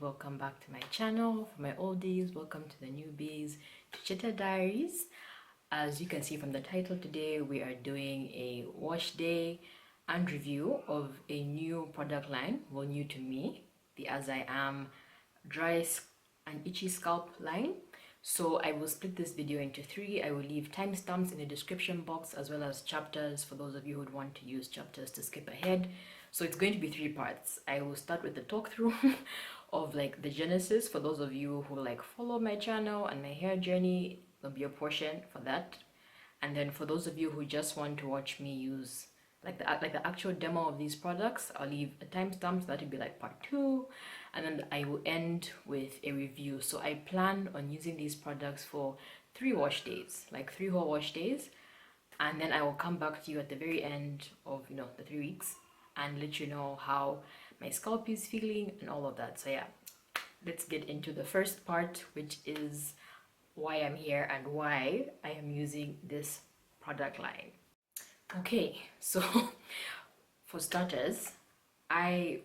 welcome back to my channel. For my oldies, welcome to the newbies, to Chitta Diaries. As you can see from the title, today we are doing a wash day and review of a new product line, well, new to me, the As I Am dry and itchy scalp line. So I will split this video into three. I will leave timestamps in the description box as well as chapters for those of you who would want to use chapters to skip ahead. So it's going to be three parts. I will start with the talk through of like the genesis for those of you who like follow my channel and my hair journey. There'll be a portion for that. And then for those of you who just want to watch me use like the actual demo of these products, I'll leave a timestamp, so that will be like part 2, and then I will end with a review. So I plan on using these products for 3 wash days, like 3 whole wash days, and then I will come back to you at the very end of the 3 weeks and let you know how my scalp is feeling and all of that. So yeah, let's get into the first part, which is why I'm here and why I am using this product line. Okay, so for starters, I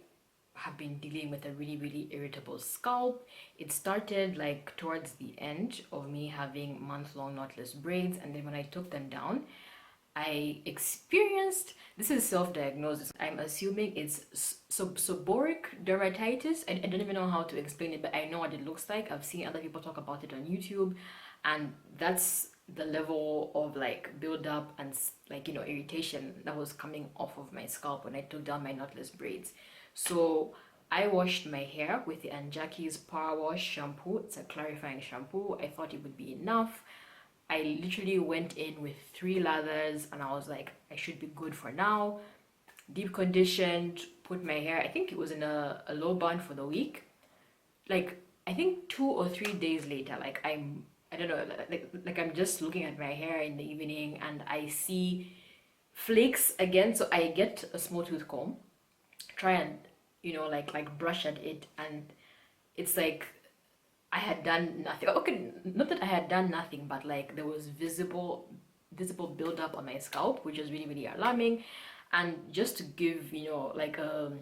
have been dealing with a really irritable scalp. It started like towards the end of me having month-long knotless braids, and then when I took them down, I experienced, this is self-diagnosis, I'm assuming it's seborrheic dermatitis. I don't even know how to explain it, but I know what it looks like. I've seen other people talk about it on YouTube, and that's the level of like build-up and like irritation that was coming off of my scalp when I took down my knotless braids. So I washed my hair with the Anjaki's Power Wash shampoo. It's a clarifying shampoo. I thought it would be enough. I literally went in with 3 lathers and I was like, I should be good for now. Deep conditioned, put my hair, I think it was in a low bun for the week. Like I think 2 or 3 days later, like I don't know, like I'm just looking at my hair in the evening and I see flakes again. So I get a small tooth comb, try and like brush at it, and it's like I had done nothing. Okay, not that I had done nothing, but like there was visible buildup on my scalp, which is really alarming. And just to give like an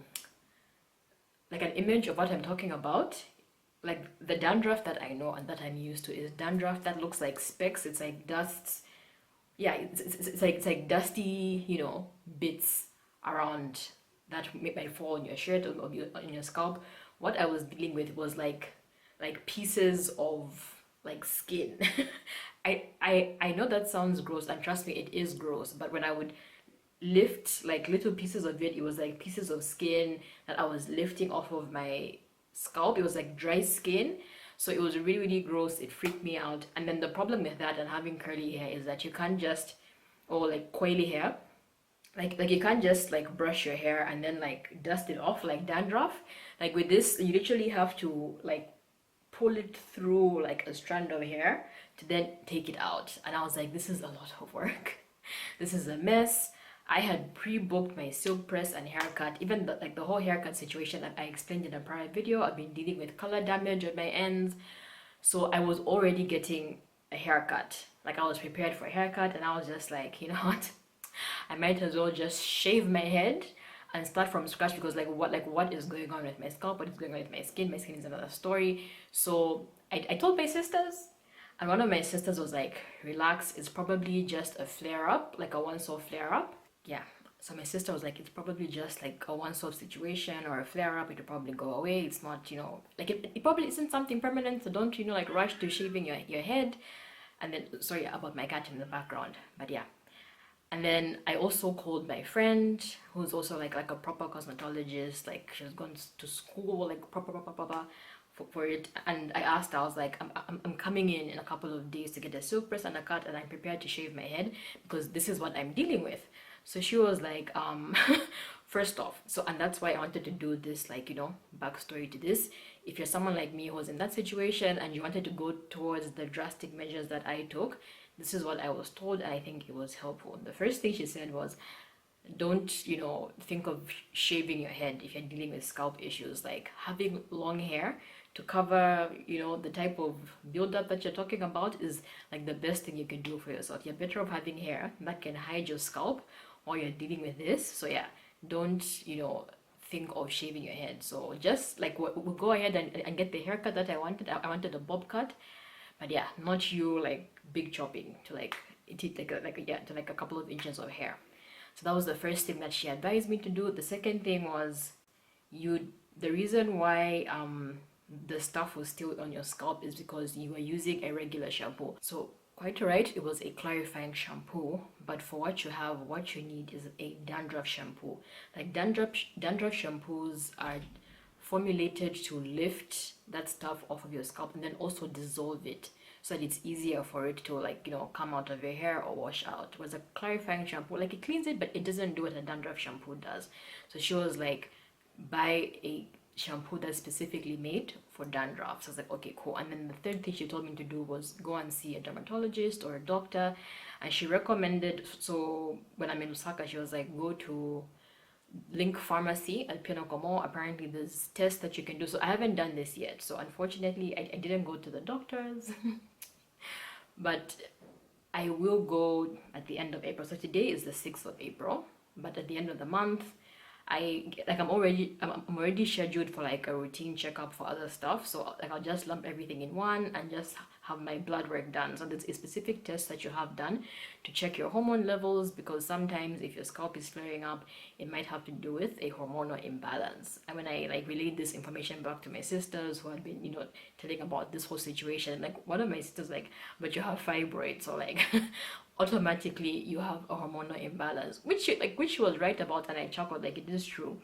image of what I'm talking about, like the dandruff that I know and that I'm used to is dandruff that looks like specks. It's like dust. Yeah, it's like dusty bits around that might fall on your shirt or on your scalp. What I was dealing with was like pieces of like skin. I know that sounds gross, and trust me, it is gross, but when I would lift like little pieces of it, it was like pieces of skin that I was lifting off of my scalp. It was like dry skin, so it was really gross. It freaked me out. And then the problem with that and having curly hair is that you can't just, or like coily hair, like you can't just like brush your hair and then like dust it off like dandruff. Like with this, you literally have to like pull it through like a strand of hair to then take it out. And I was like, this is a lot of work. This is a mess. I had pre-booked my silk press and haircut. Even the whole haircut situation that I explained in a prior video, I've been dealing with color damage on my ends, so I was already getting a haircut. Like I was prepared for a haircut, and I was just like, you know what, I might as well just shave my head and start from scratch, because what is going on with my scalp, what is going on with my skin is another story. So I told my sisters, and one of my sisters was like, relax, it's probably just a flare-up, like a once-off flare-up. Yeah, so my sister was like, it's probably just like a once-off situation or a flare-up, it'll probably go away. It's not like it probably isn't something permanent, so don't like rush to shaving your head. And then, sorry about my cat in the background, but yeah. And then I also called my friend, who's also like a proper cosmetologist, like she's gone to school, like proper for it. And I asked her, I was like, I'm coming in a couple of days to get a silk press and a cut, and I'm prepared to shave my head because this is what I'm dealing with. So she was like, first off, so, and that's why I wanted to do this, like backstory to this. If you're someone like me who was in that situation and you wanted to go towards the drastic measures that I took, this is what I was told, and I think it was helpful. The first thing she said was, don't think of shaving your head if you're dealing with scalp issues. Like having long hair to cover the type of buildup that you're talking about is like the best thing you can do for yourself. You're better off having hair that can hide your scalp while you're dealing with this. So yeah, don't think of shaving your head. So just like we'll go ahead and get the haircut that I wanted. I wanted a bob cut, but yeah, not you like big chopping to like it like yeah, to like a couple of inches of hair. So that was the first thing that she advised me to do. The second thing was the reason why the stuff was still on your scalp is because you were using a regular shampoo. So quite right, it was a clarifying shampoo, but for what you have, what you need is a dandruff shampoo. Like dandruff shampoos are formulated to lift that stuff off of your scalp and then also dissolve it so that it's easier for it to like, you know, come out of your hair or wash out. Whereas a clarifying shampoo, like it cleans it, but it doesn't do what a dandruff shampoo does. So she was like, buy a shampoo that's specifically made for dandruff. So I was like, okay, cool. And then the third thing she told me to do was go and see a dermatologist or a doctor. And she recommended, so when I'm in Osaka, she was like, go to Link Pharmacy at Pinokomo. Apparently there's tests that you can do. So I haven't done this yet. So unfortunately, I didn't go to the doctors. But I will go at the end of April. So today is the 6th of April. But at the end of the month, I'm already scheduled for like a routine checkup for other stuff, so like I'll just lump everything in one and just have my blood work done. So there's a specific test that you have done to check your hormone levels, because sometimes if your scalp is flaring up, it might have to do with a hormonal imbalance. And when I like relayed this information back to my sisters who had been, you know, telling about this whole situation, like one of my sisters like, but you have fibroids, so like automatically you have a hormonal imbalance, which she was right about, and I chuckled like it is true.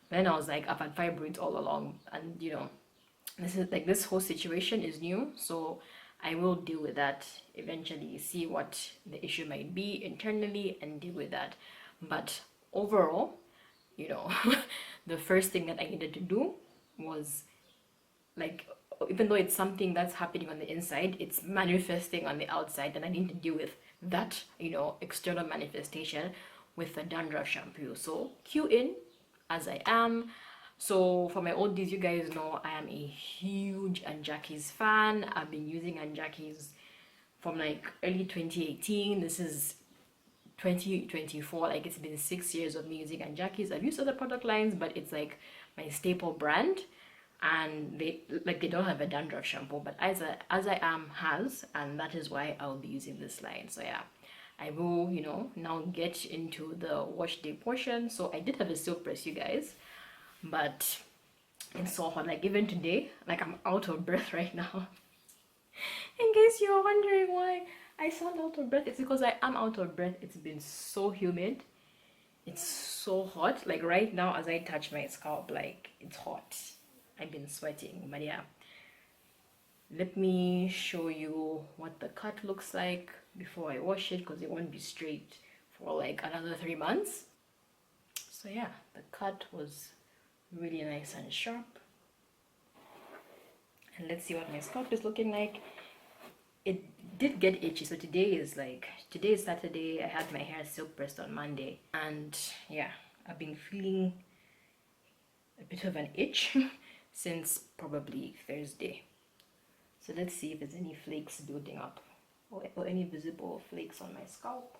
Then I was like, I've had fibroids all along, and you know, this whole situation is new, so I will deal with that eventually, see what the issue might be internally and deal with that. But overall, you know, the first thing that I needed to do was like, even though it's something that's happening on the inside, it's manifesting on the outside, and I need to deal with that, you know, external manifestation with the dandruff shampoo. So cue in as I am. So for my oldies, you guys know I am a huge Anjaki's fan. I've been using Anjaki's from like early 2018. This is 2024. Like it's been 6 years of me using Anjaki's. I've used other product lines, but it's like my staple brand. And they don't have a dandruff shampoo, but as I am has, and that is why I'll be using this line. So yeah, I will, you know, now get into the wash day portion. So I did have a silk press, you guys, but it's so hot. Like even today, like I'm out of breath right now. In case you're wondering why I sound out of breath, it's because I am out of breath. It's been so humid. It's so hot. Like right now as I touch my scalp, like it's hot. I've been sweating. But yeah, let me show you what the cut looks like before I wash it, because it won't be straight for like another 3 months. So yeah, the cut was really nice and sharp. And let's see what my scalp is looking like. It did get itchy, so today is Saturday. I had my hair silk pressed on Monday, and yeah, I've been feeling a bit of an itch since probably Thursday. So let's see if there's any flakes building up or any visible flakes on my scalp.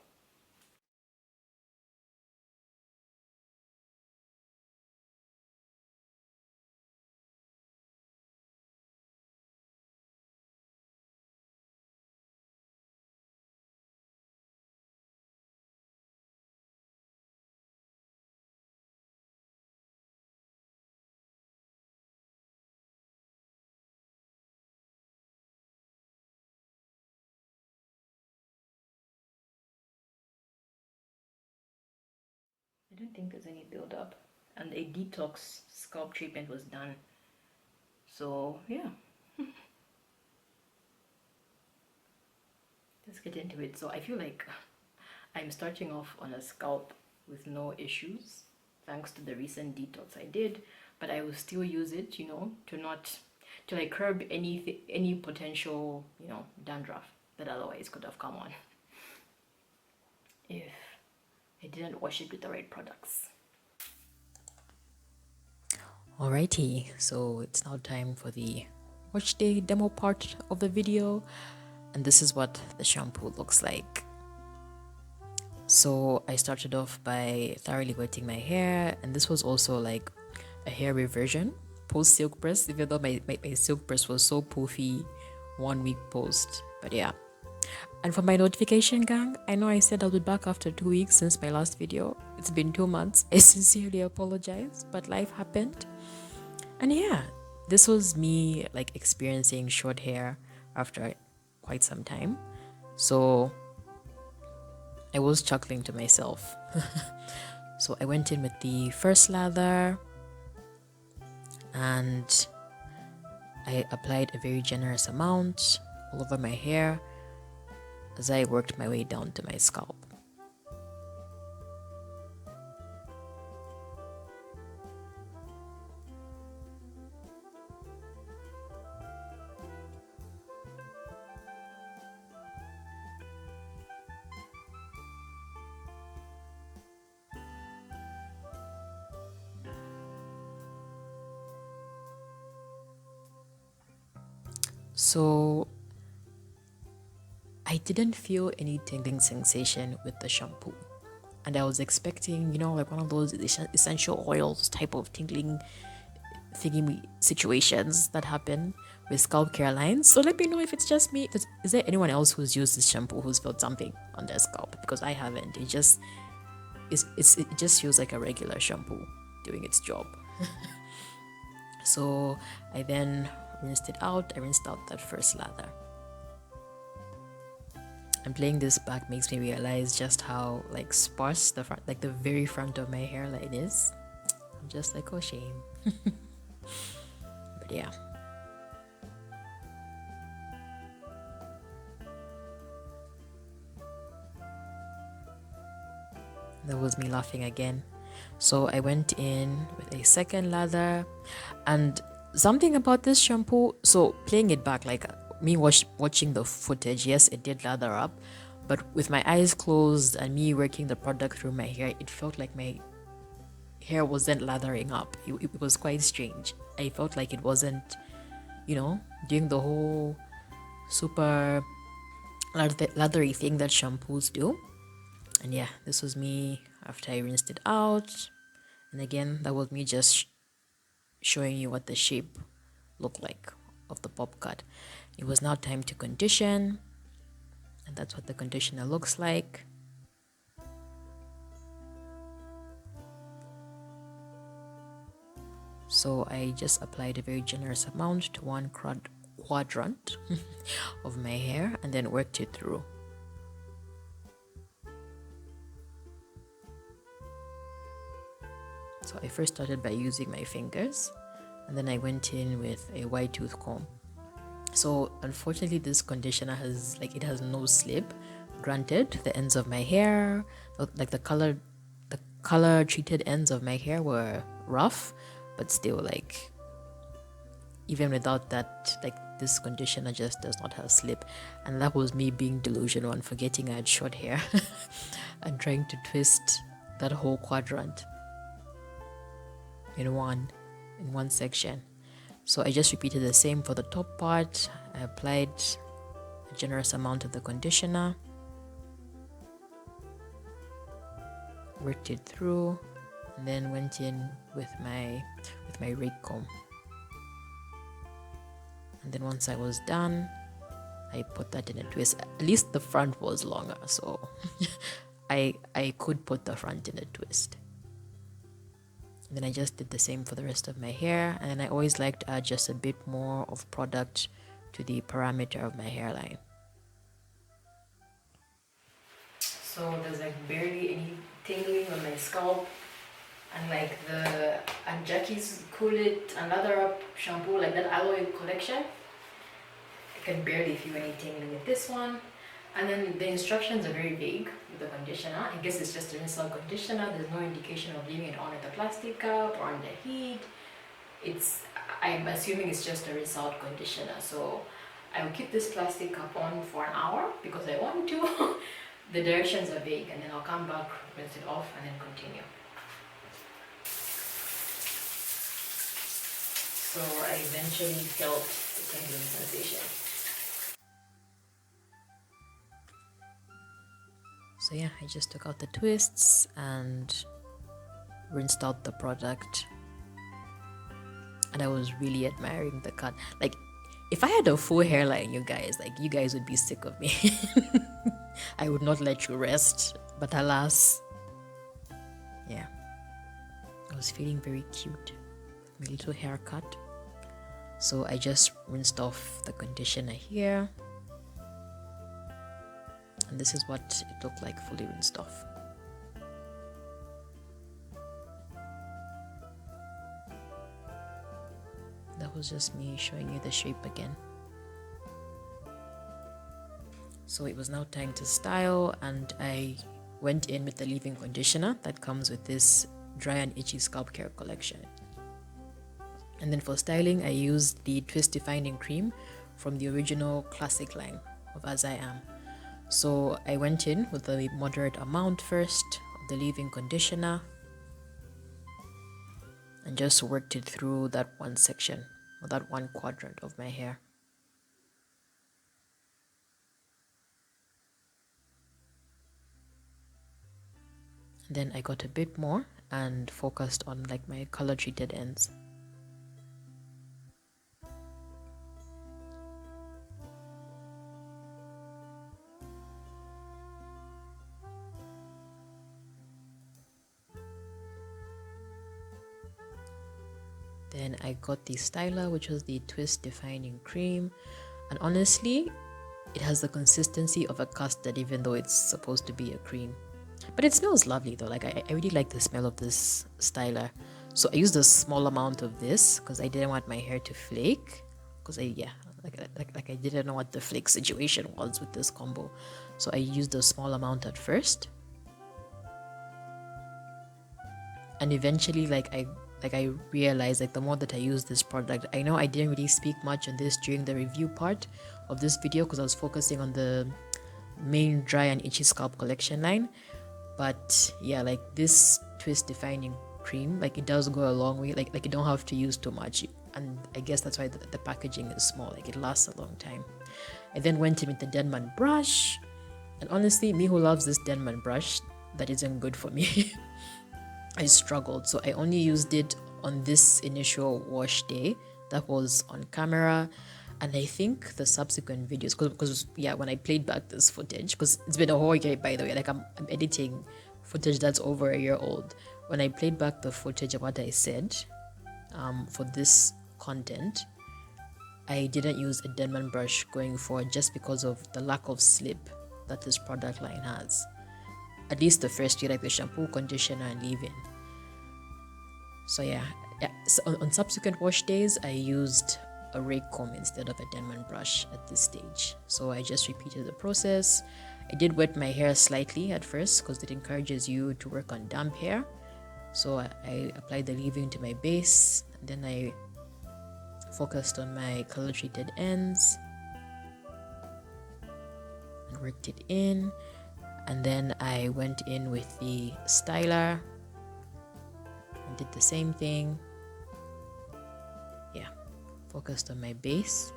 I don't think there's any build-up, and a detox scalp treatment was done. So yeah, let's get into it. So I feel like I'm starting off on a scalp with no issues thanks to the recent detox I did, but I will still use it, you know, to like curb any potential, you know, dandruff that otherwise could have come on if I didn't wash it with the right products. Alrighty, so it's now time for the wash day demo part of the video, and this is what the shampoo looks like. So I started off by thoroughly wetting my hair, and this was also like a hair reversion post silk press, even though my silk press was so poofy 1 week post. But yeah. And for my notification gang, I know I said I'll be back after 2 weeks since my last video. It's been 2 months. I sincerely apologize, but life happened. And yeah, this was me like experiencing short hair after quite some time. So I was chuckling to myself. So I went in with the first lather and I applied a very generous amount all over my hair as I worked my way down to my scalp. So I didn't feel any tingling sensation with the shampoo. And I was expecting, like one of those essential oils type of tingling thingy situations that happen with scalp care lines. So let me know if it's just me. Is there anyone else who's used this shampoo who's felt something on their scalp? Because I haven't. It just feels like a regular shampoo doing its job. So I then rinsed it out. I rinsed out that first lather. And playing this back makes me realize just how like sparse the front, like the very front of my hairline is. I'm just like, oh shame. But yeah. That was me laughing again. So I went in with a second lather, and something about this shampoo, so playing it back, like me watching the footage, yes, it did lather up, but with my eyes closed and me working the product through my hair, it felt like my hair wasn't lathering up. It was quite strange. I felt like it wasn't, doing the whole super lathery thing that shampoos do. And yeah, this was me after I rinsed it out. And again, that was me just showing you what the shape looked like of the pop cut. It was now time to condition. And that's what the conditioner looks like. So I just applied a very generous amount to one quadrant of my hair and then worked it through. So I first started by using my fingers and then I went in with a wide tooth comb. So unfortunately this conditioner has no slip. Granted, the ends of my hair, like the color treated ends of my hair were rough, but still, like, even without that, like, this conditioner just does not have slip. And that was me being delusional and forgetting I had short hair and trying to twist that whole quadrant in one section. So I just repeated the same for the top part. I applied a generous amount of the conditioner, worked it through, and then went in with my rake comb. And then once I was done, I put that in a twist. At least the front was longer, so I could put the front in a twist. And then I just did the same for the rest of my hair, and I always like to add just a bit more of product to the parameter of my hairline. So there's like barely any tingling on my scalp, and like the Jackie's Cool It and Lather Up shampoo, like that aloe collection, I can barely feel any tingling with this one. And then the instructions are very vague with the conditioner. I guess it's just a rinse out conditioner. There's no indication of leaving it on at the plastic cup or on the heat. I'm assuming it's just a rinse out conditioner. So I will keep this plastic cup on for an hour because I want to. The directions are vague, and then I'll come back, rinse it off, and then continue. So I eventually felt the tingling sensation. So yeah, I just took out the twists and rinsed out the product and I was really admiring the cut. Like, if I had a full hairline, you guys would be sick of me. I would not let you rest. But alas, yeah, I was feeling very cute with my little haircut. So I just rinsed off the conditioner here. And this is what it looked like fully rinsed off. That was just me showing you the shape again. So it was now time to style, and I went in with the leave-in conditioner that comes with this dry and itchy scalp care collection. And then for styling, I used the Twist Defining Cream from the original classic line of As I Am. So I went in with a moderate amount first of the leave-in conditioner and just worked it through that one section or that one quadrant of my hair. Then I got a bit more and focused on like my color treated ends. Then I got the styler, which was the Twist Defining Cream, and honestly it has the consistency of a custard even though it's supposed to be a cream. But it smells lovely though. Like I really like the smell of this styler. So I used a small amount of this because I didn't want my hair to flake. Because I didn't know what the flake situation was with this combo. So I used a small amount at first. And eventually I realized like the more that I use this product, I know I didn't really speak much on this during the review part of this video because I was focusing on the main dry and itchy scalp collection line. But yeah, like this Twist Defining Cream, like it does go a long way. Like you don't have to use too much, and I guess that's why the packaging is small. Like it lasts a long time. I then went in with the Denman brush, and honestly, me who loves this Denman brush, that isn't good for me. I struggled, so I only used it on this initial wash day that was on camera. And I think the subsequent videos, because yeah, when I played back this footage, because it's been a whole year by the way, like I'm editing footage that's over a year old. When I played back the footage of what I said for this content, I didn't use a Denman brush going forward just because of the lack of slip that this product line has. At least the first year, like the shampoo, conditioner, and leave-in. So yeah. So on subsequent wash days, I used a rake comb instead of a Denman brush at this stage. So I just repeated the process. I did wet my hair slightly at first because it encourages you to work on damp hair. So I applied the leave-in to my base, and then I focused on my color treated ends and worked it in. And then I went in with the styler and did the same thing. Yeah, focused on my base.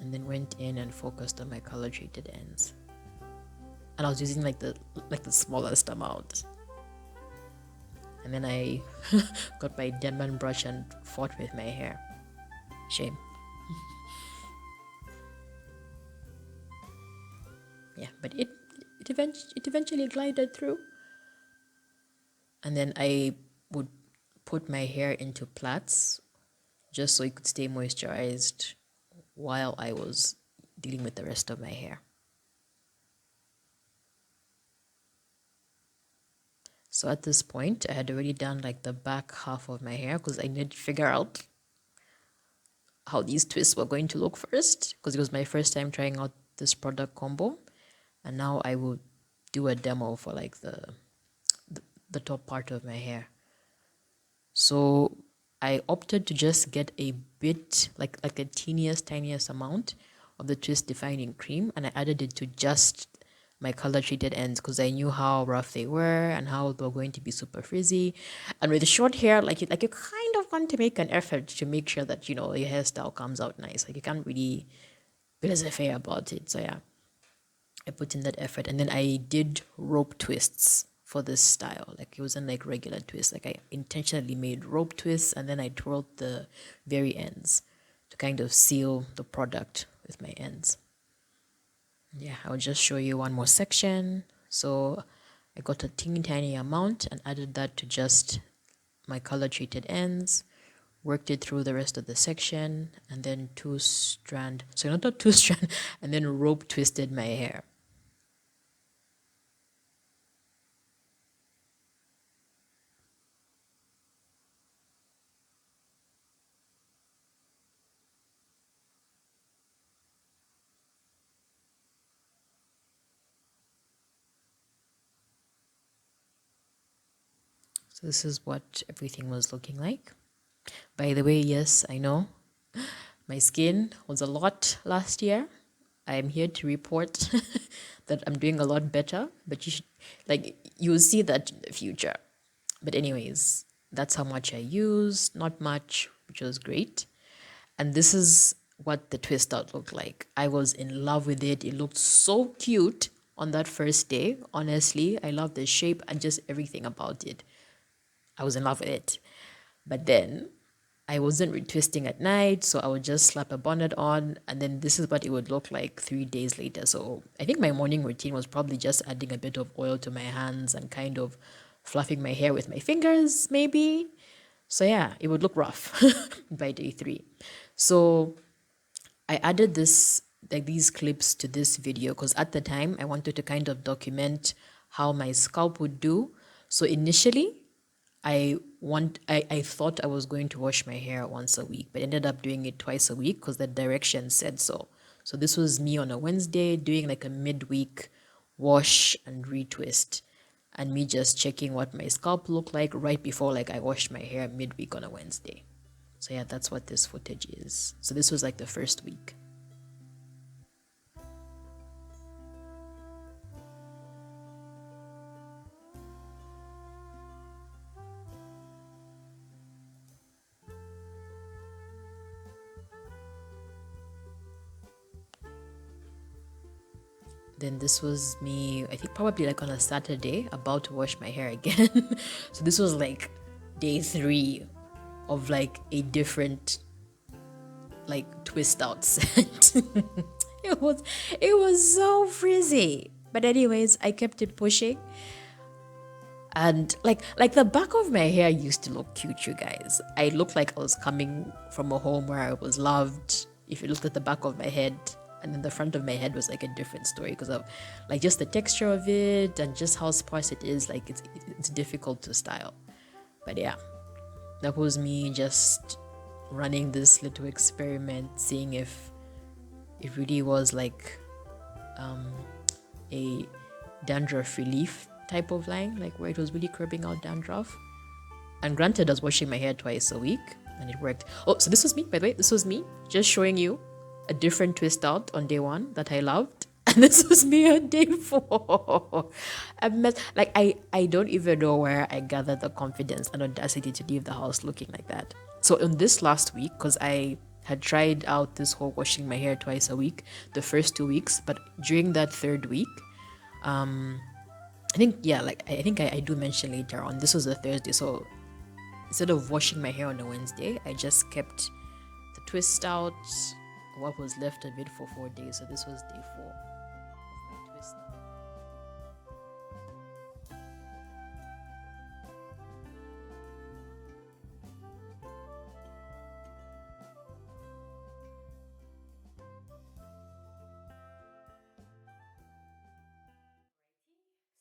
And then went in and focused on my color treated ends. And I was using like the smallest amount. And then I got my Denman brush and fought with my hair. Shame. Yeah, but it eventually glided through. And then I would put my hair into plaits just so it could stay moisturized while I was dealing with the rest of my hair. So at this point, I had already done like the back half of my hair because I needed to figure out how these twists were going to look first because it was my first time trying out this product combo. And now I will do a demo for like the top part of my hair. So I opted to just get a bit, like a tiniest amount of the Twist Defining Cream, and I added it to just my color treated ends because I knew how rough they were and how they were going to be super frizzy. And with short hair, like you kind of want to make an effort to make sure that, you know, your hairstyle comes out nice. Like you can't really be laissez-faire about it. So yeah, I put in that effort, and then I did rope twists for this style. Like it wasn't like regular twists. Like I intentionally made rope twists and then I twirled the very ends to kind of seal the product with my ends. Yeah, I'll just show you one more section. So I got a teeny tiny amount and added that to just my color treated ends, worked it through the rest of the section, and then not two strand, and then rope twisted my hair. So this is what everything was looking like. By the way, yes, I know my skin was a lot last year. I'm here to report that I'm doing a lot better, but you'll see that in the future. But anyways, that's how much I used, not much, which was great. And this is what the twist out looked like. I was in love with it. It looked so cute on that first day. Honestly, I love the shape and just everything about it. I was in love with it. But then I wasn't retwisting at night, so I would just slap a bonnet on, and then this is what it would look like 3 days later. So I think my morning routine was probably just adding a bit of oil to my hands and kind of fluffing my hair with my fingers, maybe. So yeah, it would look rough by day 3. So I added these clips to this video because at the time I wanted to kind of document how my scalp would do. So initially, I thought I was going to wash my hair once a week, but ended up doing it twice a week because the direction said so. So this was me on a Wednesday doing like a midweek wash and retwist, and me just checking what my scalp looked like right before like I washed my hair midweek on a Wednesday. So yeah, that's what this footage is. So this was like the first week. Then this was me, I think probably like on a Saturday, about to wash my hair again. So this was like day 3 of like a different like twist out set. it was it was so frizzy. But anyways, I kept it pushing. And like the back of my hair used to look cute, you guys. I looked like I was coming from a home where I was loved. If you looked at the back of my head, and then the front of my head was like a different story because of like just the texture of it and just how sparse it is. Like it's difficult to style. But yeah, that was me just running this little experiment, seeing if it really was like a dandruff relief type of line, like where it was really curbing out dandruff. And granted, I was washing my hair twice a week and it worked. Oh, so this was me, by the way. This was me just showing you a different twist out on day 1 that I loved. And this was me on day 4. I don't even know where I gathered the confidence and audacity to leave the house looking like that. So in this last week, because I had tried out this whole washing my hair twice a week the first 2 weeks, but during that 3rd week, I think, yeah, like I think I do mention later on, this was a Thursday, so instead of washing my hair on a Wednesday, I just kept the twist out, what was left of it, for 4 days. So this was day 4 of my twist out.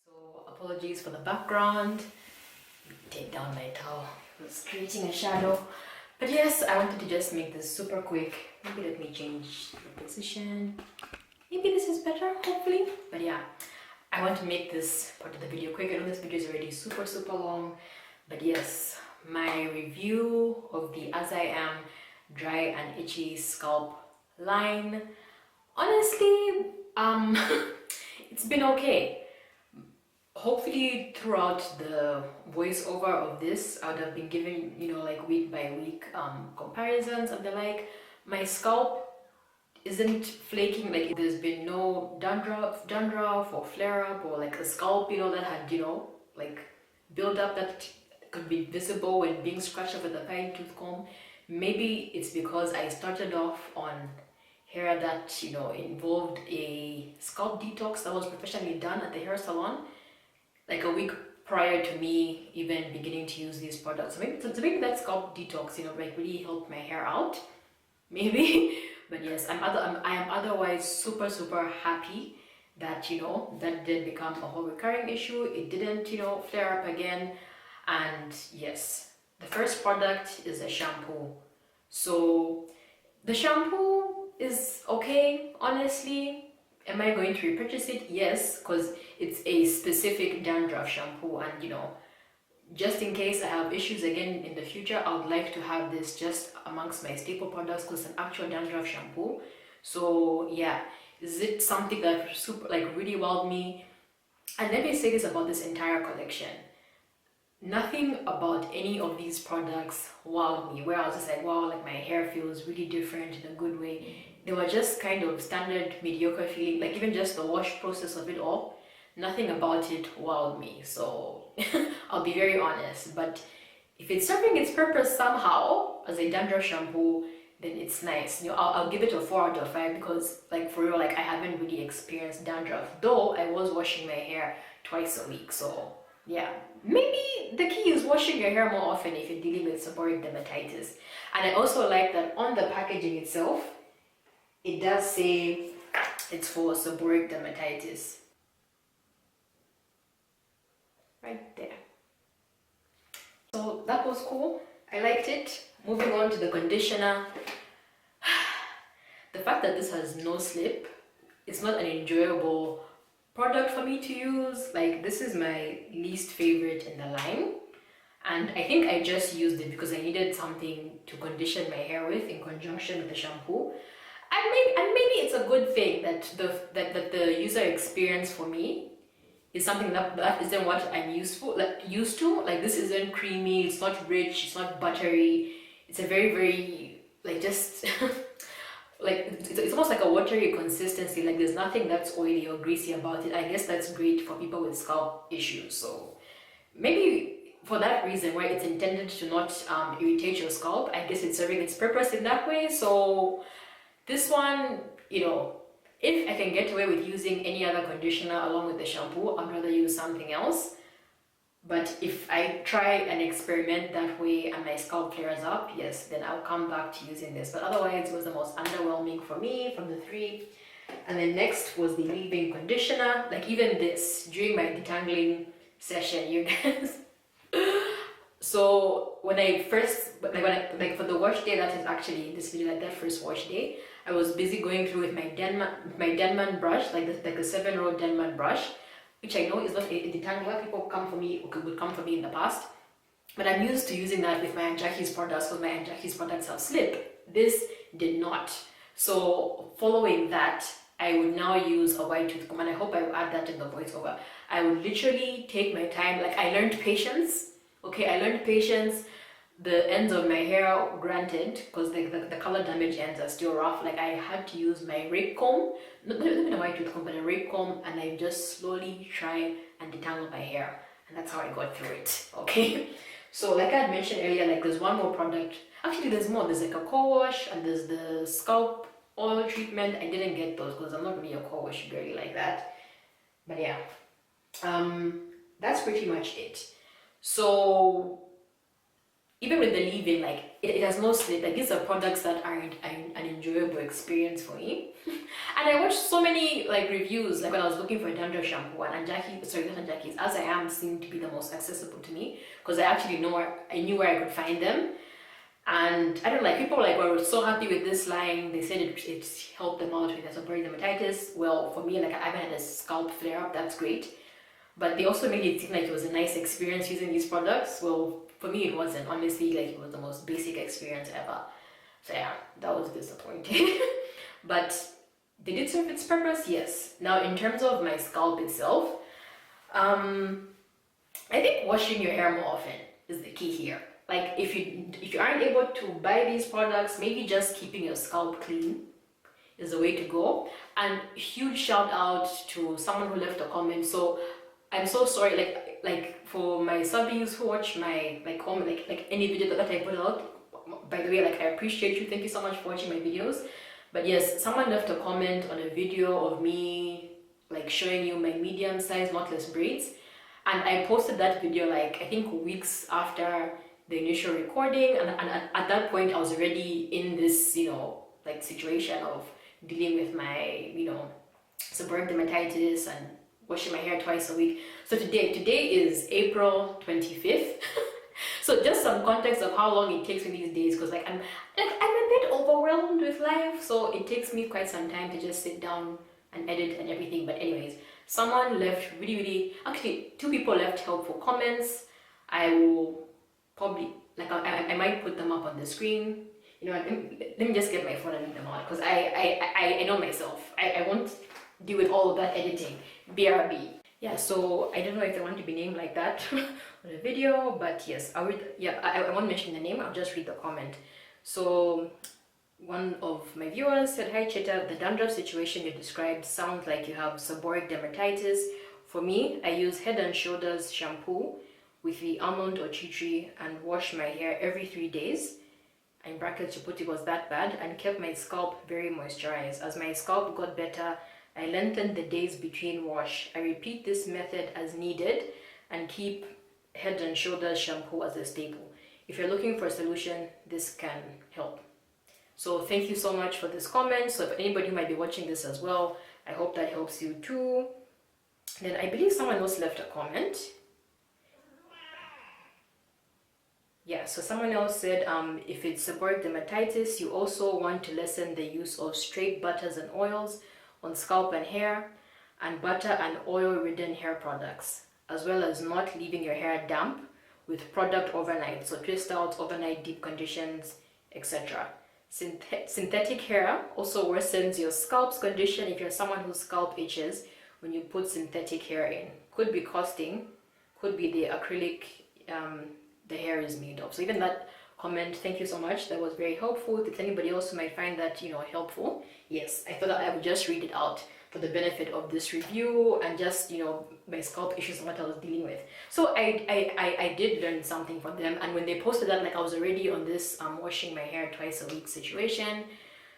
So apologies for the background. Take down my towel. It's creating a shadow. But yes, I wanted to just make this super quick. Maybe let me change the position. Maybe this is better, hopefully. But yeah, I want to make this part of the video quick. I know this video is already super long. But yes, my review of the As I Am Dry and Itchy Scalp line. Honestly, it's been okay. Hopefully throughout the voiceover of this, I would have been giving, like week by week comparisons and the like. My scalp isn't flaking, like there's been no dandruff or flare up or like a scalp, that had, like buildup that could be visible when being scratched with a fine tooth comb. Maybe it's because I started off on hair that, you know, involved a scalp detox that was professionally done at the hair salon, like a week prior to me even beginning to use these products. So maybe that scalp detox, you know, like really helped my hair out, maybe. But yes, I am otherwise super happy that, you know, that did become a whole recurring issue. It didn't, you know, flare up again. And yes, the first product is a shampoo. So the shampoo is okay, honestly. Am I going to repurchase it? Yes, because it's a specific dandruff shampoo, and you know, just in case I have issues again in the future, I would like to have this just amongst my staple products because it's an actual dandruff shampoo. So yeah, is it something that super like really wowed me? And let me say this about this entire collection. Nothing about any of these products wowed me, where I was just like, wow, like my hair feels really different in a good way. They were just kind of standard mediocre feeling, like even just the wash process of it all, nothing about it wowed me. So I'll be very honest, but if it's serving its purpose somehow as a dandruff shampoo, then it's nice. You know, I'll give it a 4 out of 5 because, like, for real, like I haven't really experienced dandruff, though I was washing my hair twice a week. So yeah, maybe the key is washing your hair more often if you're dealing with seborrheic dermatitis. And I also like that on the packaging itself, it does say it's for seborrheic dermatitis. Right there. So that was cool. I liked it. Moving on to the conditioner. The fact that this has no slip, it's not an enjoyable product for me to use. Like, this is my least favorite in the line, and I think I just used it because I needed something to condition my hair with in conjunction with the shampoo. And maybe it's a good thing that the user experience for me is something that isn't what I'm used to. Like, this isn't creamy, it's not rich, it's not buttery. It's a very like just like it's almost like a watery consistency. Like, there's nothing that's oily or greasy about it. I guess that's great for people with scalp issues. So maybe for that reason, where it's intended to not irritate your scalp, I guess it's serving its purpose in that way. So this one, you know, if I can get away with using any other conditioner along with the shampoo, I'd rather use something else. But if I try and experiment that way and my scalp flares up, yes, then I'll come back to using this. But otherwise, it was the most underwhelming for me from the three. And then next was the leave-in conditioner. Like, even this, during my detangling session, you guys. So when I first, like for the wash day, that is actually this video, like that first wash day, I was busy going through with my Denman brush, like a 7-row Denman brush, which I know is not a detangler. People would come for me in the past, but I'm used to using that with my Anjaki's products because my Anjaki's products have slip. This did not. So following that, I would now use a wide tooth comb, and I hope I will add that in the voiceover. I would literally take my time. Like, I learned patience. Okay, I learned patience. The ends of my hair, granted, because the color damage ends are still rough. Like, I had to use my rake comb, not even a white tooth comb, but a rake comb, and I just slowly try and detangle my hair, and that's how I got through it. Okay, so like I had mentioned earlier, like there's one more product. Actually, there's more. There's like a co-wash, and there's the scalp oil treatment. I didn't get those because I'm not really a co-wash girly like that. But yeah, that's pretty much it. So even with the leave-in, like it has no slip. Like, these are products that aren't an enjoyable experience for me. And I watched so many like reviews, like when I was looking for a dandruff shampoo, and Anjaki's, as I am, seemed to be the most accessible to me because I actually knew where I could find them. And I don't like, people like were so happy with this line. They said it helped them out with their seborrheic dermatitis. Well, for me, like, I haven't had a scalp flare up. That's great. But they also made it seem like it was a nice experience using these products. Well, for me, it wasn't. Honestly, like, it was the most basic experience ever. So yeah, that was disappointing. But they did serve its purpose, yes. Now, in terms of my scalp itself, I think washing your hair more often is the key here. Like, if you aren't able to buy these products, maybe just keeping your scalp clean is the way to go. And huge shout out to someone who left a comment. So I'm so sorry, like for my subbies who watch my like comment, like any video that I put out. By the way, like I appreciate you. Thank you so much for watching my videos. But yes, someone left a comment on a video of me like showing you my medium size knotless braids, and I posted that video like I think weeks after the initial recording, and at that point I was already in this, you know, like situation of dealing with my, you know, seborrheic dermatitis and washing my hair twice a week. So today is April 25th. So just some context of how long it takes me these days, because like I'm a bit overwhelmed with life, so it takes me quite some time to just sit down and edit and everything. But anyways, someone left really actually 2 people left helpful comments. I will probably like I might put them up on the screen. You know, let me just get my phone and read them out, because I know myself. I won't deal with all of that editing. BRB. Yeah, so I don't know if they want to be named like that on the video, but yes, I would. Yeah, I won't mention the name. I'll just read the comment. So one of my viewers said, "Hi Cheta, the dandruff situation you described sounds like you have seborrheic dermatitis. For me, I use Head and Shoulders shampoo with the almond or tea tree and wash my hair every 3 days." In brackets, she put it was that bad, and kept my scalp very moisturized. As my scalp got better, I lengthened the days between wash. I repeat this method as needed and keep Head and Shoulders shampoo as a staple. If you're looking for a solution, this can help. So thank you so much for this comment. So if anybody might be watching this as well, I hope that helps you too. Then I believe someone else left a comment. Yeah, so someone else said, if it's seborrheic dermatitis, you also want to lessen the use of straight butters and oils on scalp and hair, and butter and oil-ridden hair products, as well as not leaving your hair damp with product overnight, so twist outs, overnight deep conditions, etc. Synthetic hair also worsens your scalp's condition if you're someone whose scalp itches when you put synthetic hair in. Could be costing, could be the acrylic the hair is made of. So even that comment, thank you so much, that was very helpful. If anybody else who might find that, you know, helpful, yes, I thought that I would just read it out for the benefit of this review and just, you know, my scalp issues and what I was dealing with. So I did learn something from them, and when they posted that, like I was already on this washing my hair twice a week situation.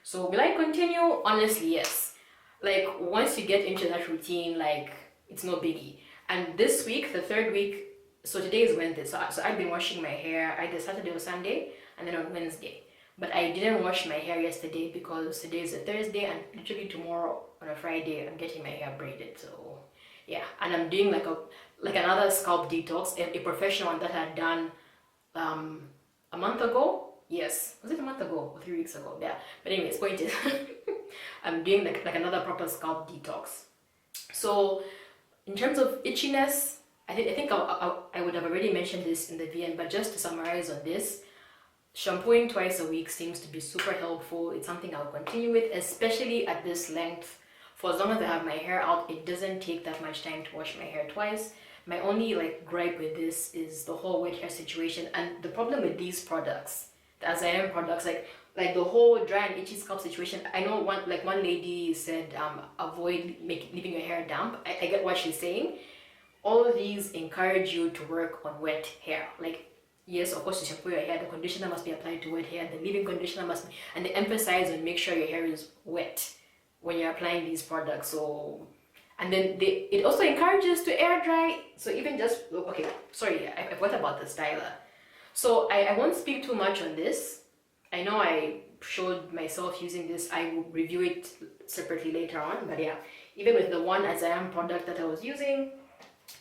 So will I continue? Honestly, yes. Like once you get into that routine, like it's no biggie. And this week, the 3rd week, so today is Wednesday, so I've been washing my hair either Saturday or Sunday, and then on Wednesday. But I didn't wash my hair yesterday because today is a Thursday, and literally tomorrow on a Friday I'm getting my hair braided. So yeah, and I'm doing like another scalp detox, a professional one that I had done a month ago. Yes, was it a month ago or 3 weeks ago? Yeah, but anyways, point is I'm doing like another proper scalp detox. So in terms of itchiness, I think I would have already mentioned this in the VN, but just to summarize on this, shampooing twice a week seems to be super helpful. It's something I'll continue with, especially at this length. For as long as I have my hair out, it doesn't take that much time to wash my hair twice. My only like gripe with this is the whole wet hair situation, and the problem with these products, the As-I-Am products, like the whole dry and itchy scalp situation. I know one lady said avoid leaving your hair damp. I get what she's saying. All of these encourage you to work on wet hair. Like, yes, of course, to shampoo your hair, the conditioner must be applied to wet hair, the leave-in conditioner must be, and they emphasize on make sure your hair is wet when you're applying these products. So, and then it also encourages to air dry. So even just, okay, sorry, I forgot about the styler. So I won't speak too much on this. I know I showed myself using this. I will review it separately later on, but yeah, even with the one As-I-Am product that I was using,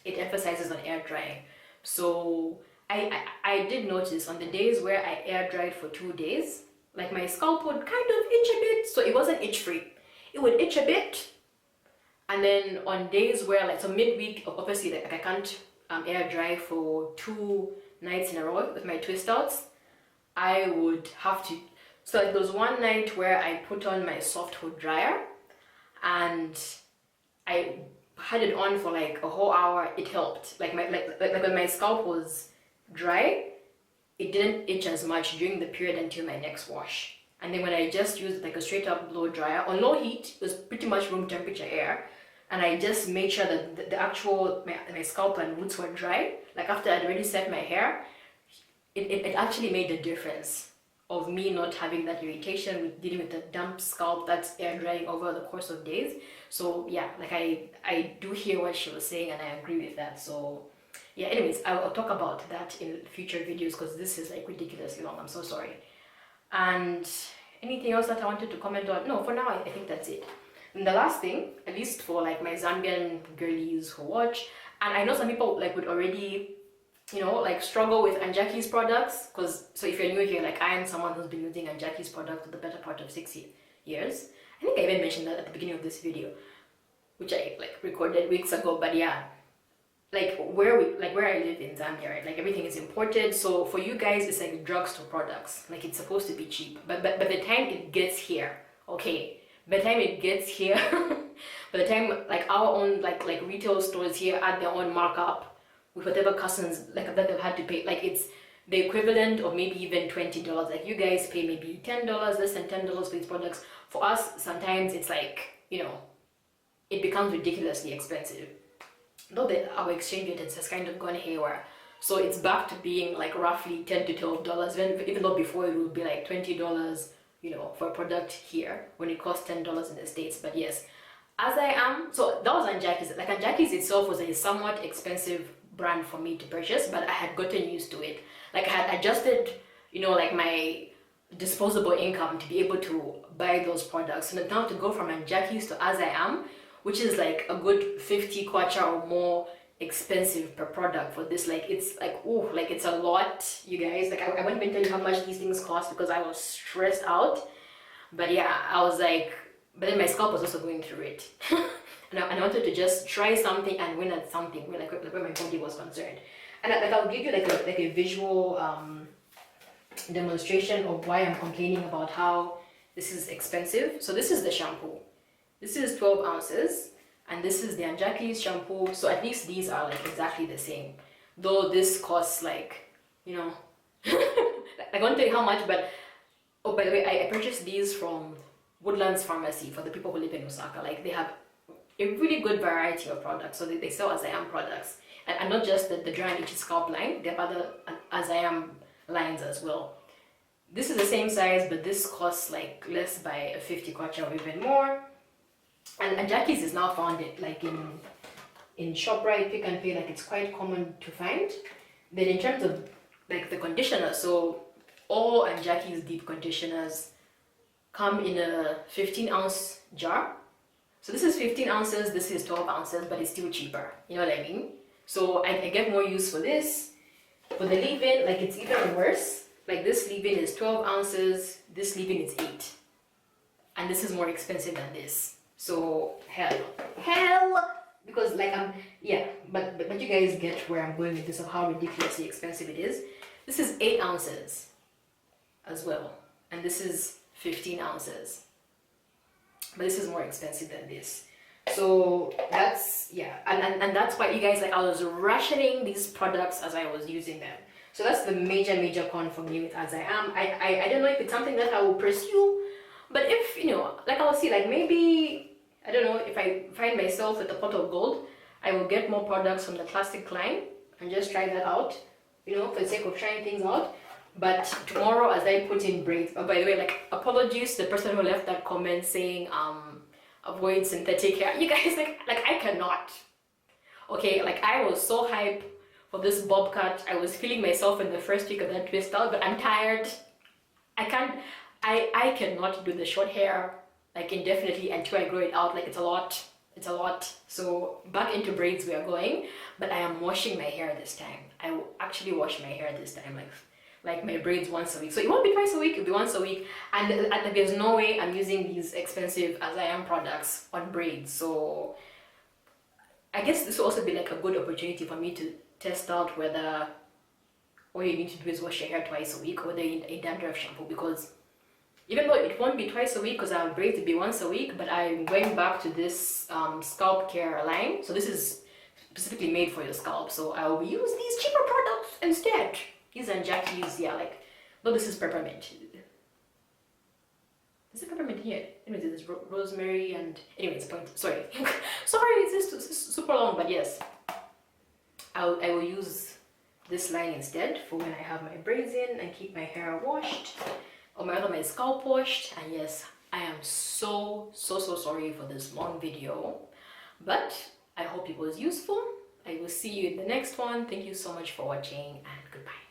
it emphasizes on air drying. So I did notice on the days where I air dried for 2 days, like my scalp would kind of itch a bit. So it wasn't itch free. It would itch a bit. And then on days where like, so midweek, obviously like I can't air dry for 2 nights in a row with my twist outs, I would have to, so like there was one night where I put on my soft hood dryer and I had it on for like a whole hour. It helped. Like when my scalp was dry, it didn't itch as much during the period until my next wash. And then when I just used like a straight up blow dryer on low heat, it was pretty much room temperature air. and I just made sure that the actual my scalp and roots were dry. Like after I'd already set my hair, it actually made a difference of me not having that irritation with dealing with the damp scalp that's air drying over the course of days. So yeah, like I do hear what she was saying and I agree with that. So yeah, anyways, I'll talk about that in future videos because this is like ridiculously long. I'm so sorry. And anything else that I wanted to comment on? No, for now I think that's it. And the last thing, at least for like my Zambian girlies who watch, and I know some people like would already, you know, like struggle with Anjaki's products, because so if you're new here, like I am someone who's been using Anjaki's product for the better part of 6 years. I think I even mentioned that at the beginning of this video, which I like recorded weeks ago. But yeah, like where I live in Zambia, right? Like everything is imported. So for you guys, it's like drugstore products. Like it's supposed to be cheap, but by the time it gets here, okay, by the time it gets here, by the time like our own like retail stores here add their own markup with whatever customs like that they've had to pay, like it's the equivalent of maybe even $20. Like you guys pay maybe $10, less than $10 for these products. For us, sometimes it's like, you know, it becomes ridiculously expensive. Though our exchange rate has kind of gone haywire, so it's back to being like roughly $10 to $12. Even though before it would be like $20, you know, for a product here when it costs $10 in the States. But yes, as I am, so that was Anjaki's. Like Anjaki's itself was a somewhat expensive brand for me to purchase, but I had gotten used to it. Like I had adjusted, you know, like my disposable income to be able to buy those products. And now to go from Anjaki's to As I Am, which is like a good 50 kwacha or more expensive per product for this, like it's like, oh, like it's a lot, you guys. Like I won't even tell you how much these things cost because I was stressed out. But yeah, I was like, but then my scalp was also going through it. And I wanted to just try something and win at something where my body was concerned. And like I'll give you like a visual demonstration of why I'm complaining about how this is expensive. So this is the shampoo. This is 12 ounces, and this is the Anjaki's shampoo. So at least these are like exactly the same. Though this costs like, you know, I won't tell you how much, but oh, by the way, I purchased these from Woodlands Pharmacy for the people who live in Osaka. Like they have a really good variety of products. So they sell As I Am products. And not just the dry and itchy scalp line, they have other As I Am lines as well. This is the same size, but this costs like less by a 50 kwacha or even more. And Anjaki's is now found it like in ShopRite, Pick and Pay, like it's quite common to find. Then in terms of like the conditioner, so all Anjaki's deep conditioners come in a 15-ounce jar. So this is 15 ounces, this is 12 ounces, but it's still cheaper. You know what I mean? So I get more use for this. For the leave-in, like it's even worse. Like this leave-in is 12 ounces, this leave-in is 8. And this is more expensive than this. So hell, because like yeah, but you guys get where I'm going with this of how ridiculously expensive it is. This is 8 ounces as well, and this is 15 ounces, but this is more expensive than this. So that's, yeah, and that's why you guys, like I was rationing these products as I was using them. So that's the major con for me with As I Am. I don't know if it's something that I will pursue, but if, you know, like I'll see, like maybe, I don't know, if I find myself with a pot of gold, I will get more products from the classic line and just try that out, you know, for the sake of trying things out. But tomorrow, as I put in braids, oh, by the way, like apologies to the person who left that comment saying avoid synthetic hair. You guys, like I cannot. Okay, like I was so hyped for this bob cut. I was feeling myself in the first week of that twist out, but I'm tired. I cannot do the short hair like indefinitely until I grow it out. Like it's a lot. So back into braids we are going, but I am washing my hair this time. I will actually wash my hair this time, like my braids once a week. So it won't be twice a week, it'll be once a week. And there's no way I'm using these expensive As I Am products on braids. So I guess this will also be like a good opportunity for me to test out whether all you need to do is wash your hair twice a week or whether you need a dandruff shampoo, because even though it won't be twice a week because our braids will be once a week, but I'm going back to this scalp care line. So this is specifically made for your scalp. So I will use these cheaper products instead. These are Anjaki's, yeah, like, though this is peppermint. There's a peppermint here. Anyways, there's rosemary and anyways, point. Sorry, sorry, it's just super long, but yes, I will use this line instead for when I have my braids in and keep my hair washed or my scalp washed. And yes, I am so sorry for this long video, but I hope it was useful. I will see you in the next one. Thank you so much for watching and goodbye.